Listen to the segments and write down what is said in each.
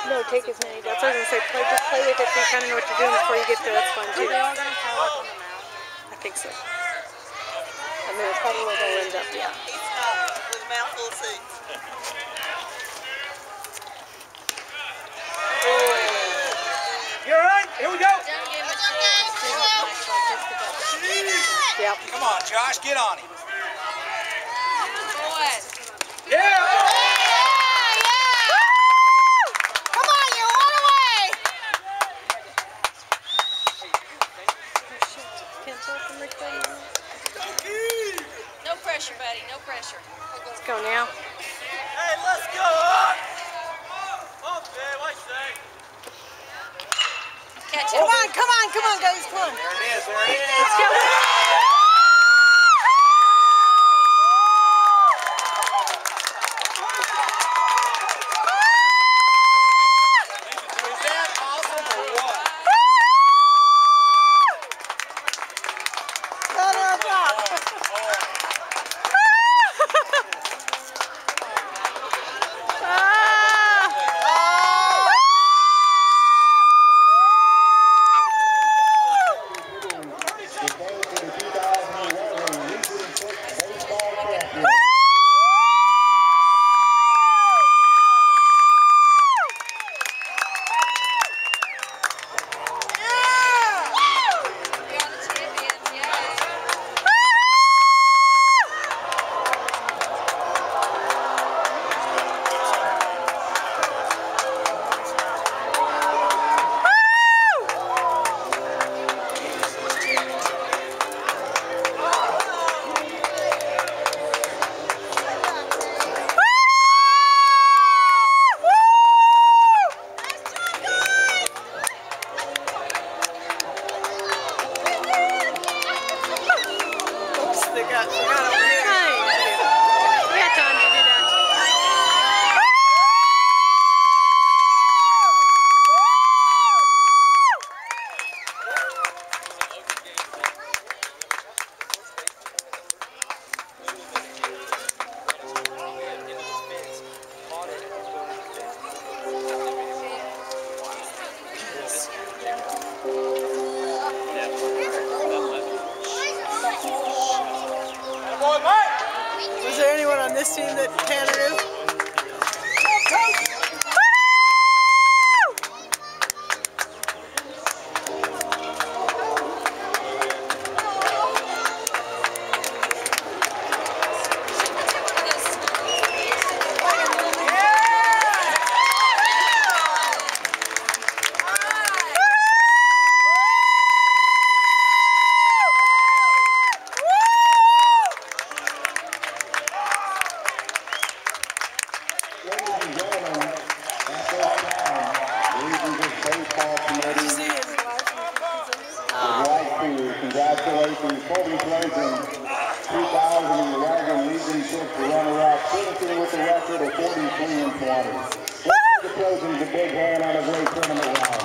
No, take as many dots. I was going to say, just play with it so you kind of know what you're doing before you get there. That's fun too. Are they all going to pile up on the mound? I think so. I mean, it's probably where they'll end up, yeah. He's not with a mouthful of seeds. You alright? Here we go. Yep. Come on, Josh, get on him. Yeah! Come on, you're one away! No pressure, buddy, no pressure. Let's go now. Hey, let's go up! Okay, what you say? Catch it. Come on, guys, come on. There it is, there it is. Let's go. Was there anyone on this team that Tanner is? Congratulations, Colby Clemson, 2011 Legion 6 runner-up, finishing with a record of 43-20. The Trojans a big hand on a great tournament round.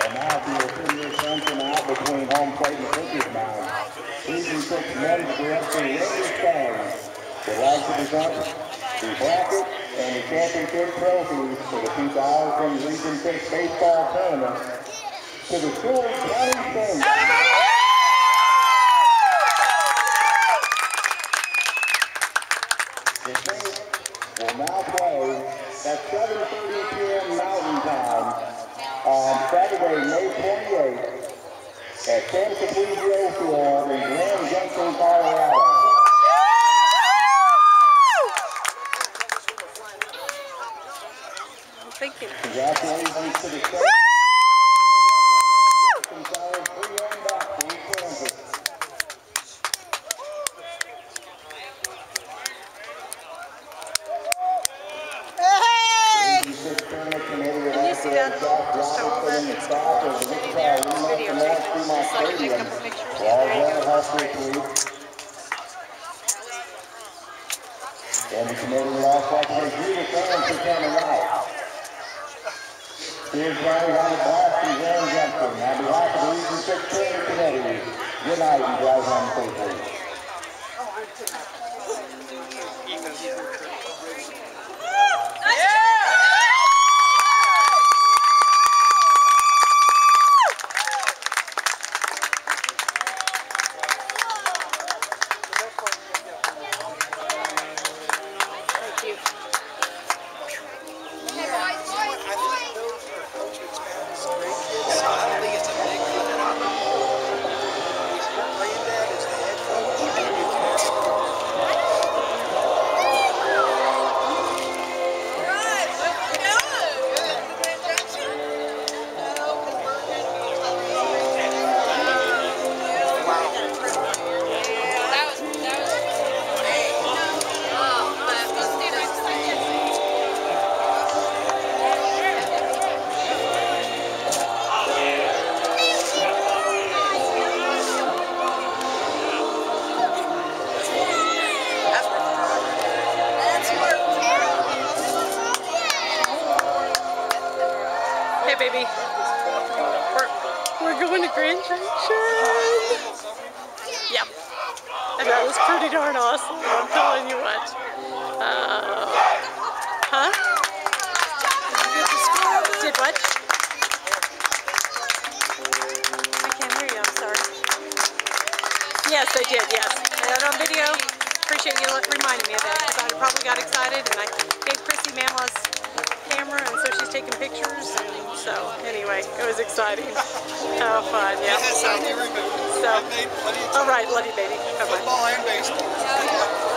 And now for your premier ascension out between home plate and pitcher's mound. Legion 6 men's director Randy Stone would like to present the bracket and the championship trophies for the 2000 Region 6 baseball tournament to the Seward County State. The Saints will now play at 7:30 p.m. Mountain Time on Saturday, May 28th at San Caprizio Field in Grand Junction, Colorado. Thinking. Congratulations to the state. Can you see that? Just all that? It's video. Fremont So I can take a Stadium. couple pictures. We're all going to halfway through. And the committee would also like to thank you, the fans, for coming out. Here's Johnny on the blast and Aaron Johnson. On behalf of the Region 6 Training Committee, good night and drive home safely. Hey, baby. We're going to Grand Junction. Yep. And that was pretty darn awesome. I'm telling you what. Huh? Did what? I can't hear you. I'm sorry. Yes, they did. Yes. I had it on video. Appreciate you reminding me of that because I probably got excited and I gave Chrissy Mama's camera and so she's taking pictures and so anyway, it was exciting. Oh, fun, yeah. So, all right, love you, baby. Bye-bye. Football and baseball.